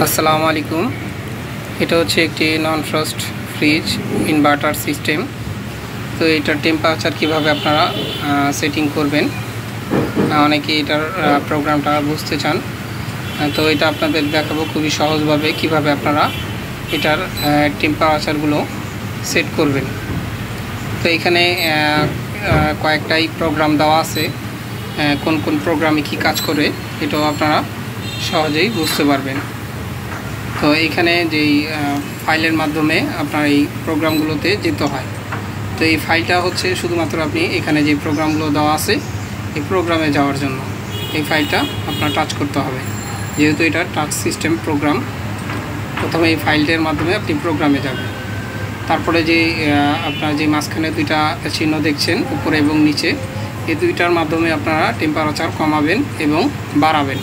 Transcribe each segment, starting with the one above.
আসসালামু আলাইকুম। এটা হচ্ছে একটি নন ফ্রস্ট ফ্রিজ ইনভার্টার সিস্টেম। তো এটার টেম্পারেচার কিভাবে আপনারা সেটিং করবেন, অনেকে এটার প্রোগ্রামটা বুঝতে চান। তো এটা আপনাদের দেখাবো খুবই সহজভাবে কিভাবে আপনারা এটার টেম্পারেচারগুলো সেট করবেন। তো এখানে কয়েকটাই প্রোগ্রাম দেওয়া আছে, কোন কোন প্রোগ্রামে কি কাজ করে এটাও আপনারা সহজেই বুঝতে পারবেন। তো এখানে যেই ফাইলের মাধ্যমে আপনার এই প্রোগ্রামগুলোতে যেতে হয়। তো এই ফাইলটা হচ্ছে শুধুমাত্র আপনি এখানে যে প্রোগ্রামগুলো দেওয়া আছে এই প্রোগ্রামে যাওয়ার জন্য এই ফাইলটা আপনার টাচ করতে হবে। যেহেতু এটা টাচ সিস্টেম প্রোগ্রাম, প্রথমে এই ফাইলটার মাধ্যমে আপনি প্রোগ্রামে যাবেন। তারপরে যে আপনার যে মাঝখানে দুইটা চিহ্ন দেখছেন উপরে এবং নিচে, এই দুইটার মাধ্যমে আপনারা টেম্পারেচার কমাবেন এবং বাড়াবেন।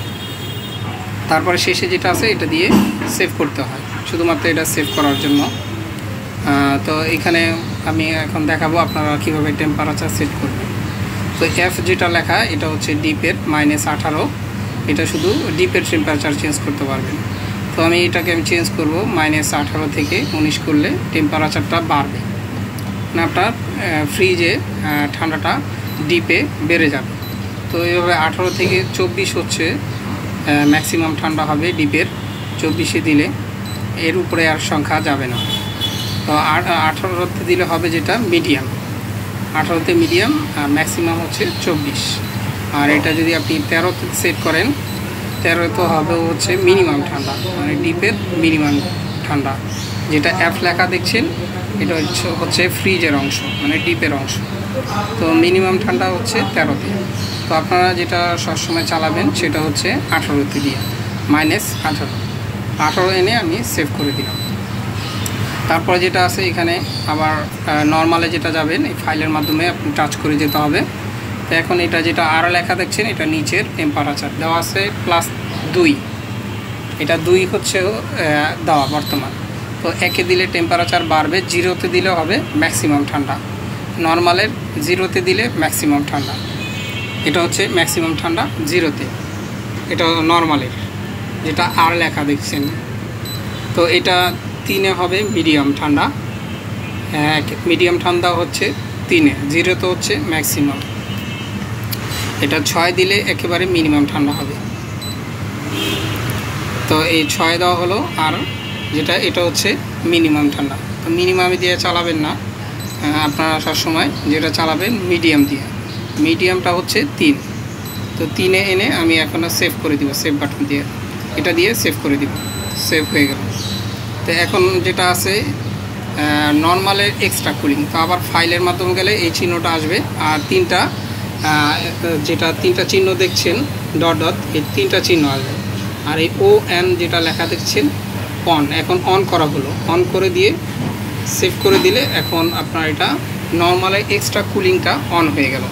তারপরে শেষে যেটা আছে এটা দিয়ে সেভ করতে হয়, শুধুমাত্র এটা সেভ করার জন্য। তো এখানে আমি এখন দেখাবো আপনারা কীভাবে টেম্পারেচার সেট করবেন। তো এফ যেটা লেখা এটা হচ্ছে ডিপের -18, এটা শুধু ডিপের টেম্পারেচার চেঞ্জ করতে পারবেন। তো আমি চেঞ্জ করব -18 থেকে 19 করলে টেম্পারেচারটা বাড়বে, মানে আপনার ফ্রিজে ঠান্ডাটা ডিপে বেড়ে যাবে। তো এইভাবে 18 থেকে 24 হচ্ছে ম্যাক্সিমাম ঠান্ডা হবে ডিপের। 24-এ দিলে এর উপরে আর সংখ্যা যাবে না। তো 18-তে দিলে হবে যেটা মিডিয়াম, 18-তে মিডিয়াম, আর ম্যাক্সিমাম হচ্ছে 24। আর এটা যদি আপনি 13-তে সেট করেন, 13-তে হবে হচ্ছে মিনিমাম ঠান্ডা, মানে ডিপের মিনিমাম ঠান্ডা। যেটা অ্যাপ লেখা দেখছেন এটা হচ্ছে ফ্রিজের অংশ, মানে ডিপের অংশ। তো মিনিমাম ঠান্ডা হচ্ছে 13-তে। তো আপনারা যেটা সবসময় চালাবেন সেটা হচ্ছে 18-তে দিয়ে -18 এনে আমি সেভ করে দিলাম। তারপরে যেটা আছে এখানে আবার নর্মালে যেটা যাবেন এই ফাইলের মাধ্যমে আপনি টাচ করে যেতে হবে। তো এখন এটা যেটা আরও লেখা দেখছেন এটা নিচের টেম্পারেচার দেওয়া আছে +2, এটা 2 হচ্ছে দেওয়া বর্তমান। তো 1-এ দিলে টেম্পারেচার বাড়বে, 0-তে দিলে হবে ম্যাক্সিমাম ঠান্ডা, নর্মালের 0-তে দিলে ম্যাক্সিমাম ঠান্ডা। এটা হচ্ছে ম্যাক্সিমাম ঠান্ডা 0-তে, এটা নর্মালের যেটা আর লেখা দেখছেন। তো এটা 3-এ হবে মিডিয়াম ঠান্ডা, মিডিয়াম ঠান্ডা হচ্ছে 3-এ, 0-তে হচ্ছে ম্যাক্সিমাম। এটা 6 দিলে একেবারে মিনিমাম ঠান্ডা হবে। তো এই 6 দেওয়া হলো, আর যেটা এটা হচ্ছে মিনিমাম ঠান্ডা। তো মিনিমামে দিয়ে চালাবেন না, আপনারা সবসময় যেটা চালাবেন মিডিয়াম দিয়ে। মিডিয়ামটা হচ্ছে 3। তো 3-এ এনে আমি এখন সেভ করে দিব, সেভ বাটন দিয়ে এটা দিয়ে সেভ করে দিব, সেভ হয়ে গেল। তো এখন যেটা আছে নর্মালের এক্সট্রা কুলিং, তো আবার ফাইলের মাধ্যমে গেলে এই চিহ্নটা আসবে, আর তিনটা চিহ্ন দেখছেন ডট ডট, এই 3টা চিহ্ন আসবে। আর এই ON যেটা লেখা দেখছেন অন, এখন অন করা হলো, অন করে দিয়ে সেভ করে দিলে এখন আপনার এটা নর্মালের এক্সট্রা কুলিংটা অন হয়ে গেল।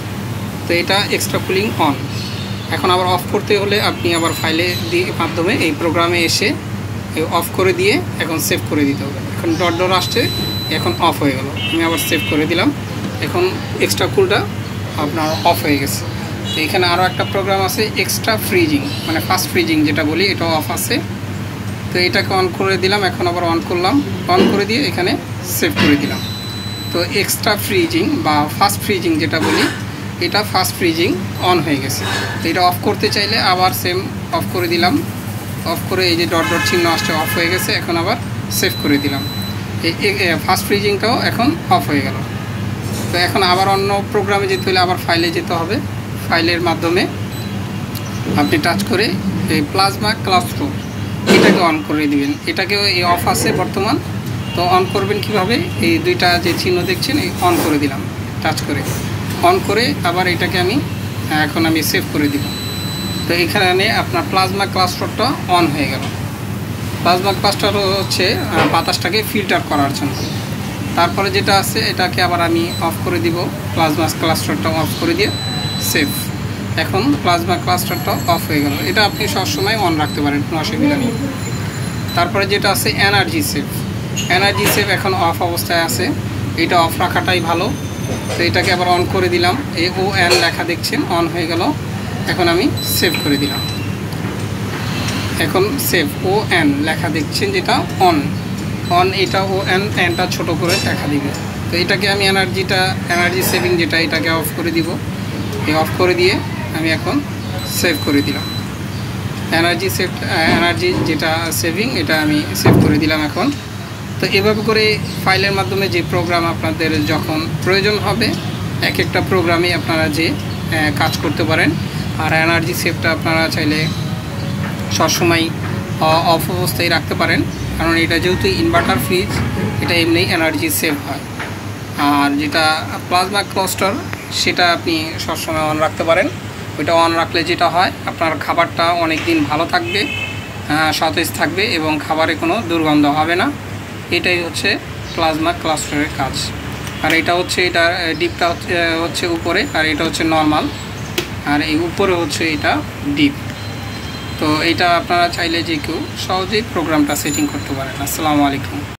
তো এটা এক্সট্রা কুলিং অন। এখন আবার অফ করতে হলে আপনি আবার ফাইলে দিয়ে মাধ্যমে এই প্রোগ্রামে এসে অফ করে দিয়ে এখন সেভ করে দিতে হবে। এখন ডট ডট আসছে, এখন অফ হয়ে গেল, আমি আবার সেভ করে দিলাম, এখন এক্সট্রা কুলটা আপনার অফ হয়ে গেছে। তো এখানে আরও একটা প্রোগ্রাম আছে এক্সট্রা ফ্রিজিং, মানে ফাস্ট ফ্রিজিং যেটা বলি, এটাও অফ আছে। তো এটাকে অন করে দিলাম, এখন আবার অন করলাম, অন করে দিয়ে এখানে সেভ করে দিলাম। তো এক্সট্রা ফ্রিজিং বা ফাস্ট ফ্রিজিং যেটা বলি, এটা ফাস্ট ফ্রিজিং অন হয়ে গেছে। তো এটা অফ করতে চাইলে আবার সেম অফ করে দিলাম, অফ করে এই যে ডট ডট চিহ্ন আসছে অফ হয়ে গেছে, এখন আবার সেভ করে দিলাম। এই ফাস্ট ফ্রিজিংটাও এখন অফ হয়ে গেল। তো এখন আবার অন্য প্রোগ্রামে যেতে হলে আবার ফাইলে যেতে হবে, ফাইলের মাধ্যমে আপনি টাচ করে এই প্লাজমা ক্লাস্টার এটাকে অন করে দিবেন। এটাকেও এই অফ আছে বর্তমান, তো অন করবেন কিভাবে, এই দুইটা যে চিহ্ন দেখছেন এই অন করে দিলাম, টাচ করে অন করে আবার এটাকে এখন আমি সেভ করে দিব। তো এখানে আপনার প্লাজমা ক্লাস্টারটা অন হয়ে গেল। প্লাজমা ক্লাস্টার হচ্ছে বাতাসটাকে ফিল্টার করার জন্য। তারপরে যেটা আছে এটাকে আবার আমি অফ করে দিব, প্লাজমা ক্লাস্টারটা অফ করে দিয়ে সেভ। এখন প্লাজমা ক্লাস্টারটা অফ হয়ে গেল। এটা আপনি সবসময় অন রাখতে পারেন, কোনো অসুবিধা নেই। তারপরে যেটা আছে এনার্জি সেভ, এনার্জি সেভ এখন অফ অবস্থায় আছে, এটা অফ রাখাটাই ভালো। তো এটাকে আবার অন করে দিলাম, ON লেখা দেখছেন অন হয়ে গেল, এখন আমি সেভ করে দিলাম। এখন সেভ ও এন লেখা দেখছেন যেটা অন এটা ও এনটা ছোট করে দেখা দিবে। তো এটাকে আমি এনার্জি সেভিং যেটা এটাকে অফ করে দিব। এই অফ করে দিয়ে আমি এখন সেভ করে দিলাম। এনার্জি যেটা সেভিং এটা আমি সেভ করে দিলাম এখন। তো এভাবে করে ফাইলের মাধ্যমে যে প্রোগ্রাম আপনাদের যখন প্রয়োজন হবে এক একটা প্রোগ্রামে আপনারা যে কাজ করতে পারেন। আর এনার্জি সেভটা আপনারা চাইলে সবসময় অফ অবস্থায় রাখতে পারেন, কারণ এটা যেহেতু ইনভার্টার ফ্রিজ এটা এমনি এনার্জি সেভ হয়। আর যেটা প্লাজমা ক্লাস্টার সেটা আপনি সবসময় অন রাখতে পারেন। ওইটা অন রাখলে যেটা হয় আপনার খাবারটা অনেক দিন ভালো থাকবে, সতেজ থাকবে এবং খাবারে কোনো দুর্গন্ধ হবে না। এটাই হচ্ছে প্লাজমা ক্লাস্টারের কাজ। আর এটা হচ্ছে এটা ডিপটা হচ্ছে উপরে, আর এটা হচ্ছে নর্মাল, আর এই উপরে হচ্ছে এটা ডিপ। তো এটা আপনারা চাইলে যে কেউ সহজেই প্রোগ্রামটা সেটিং করতে পারেন। আসসালামু আলাইকুম।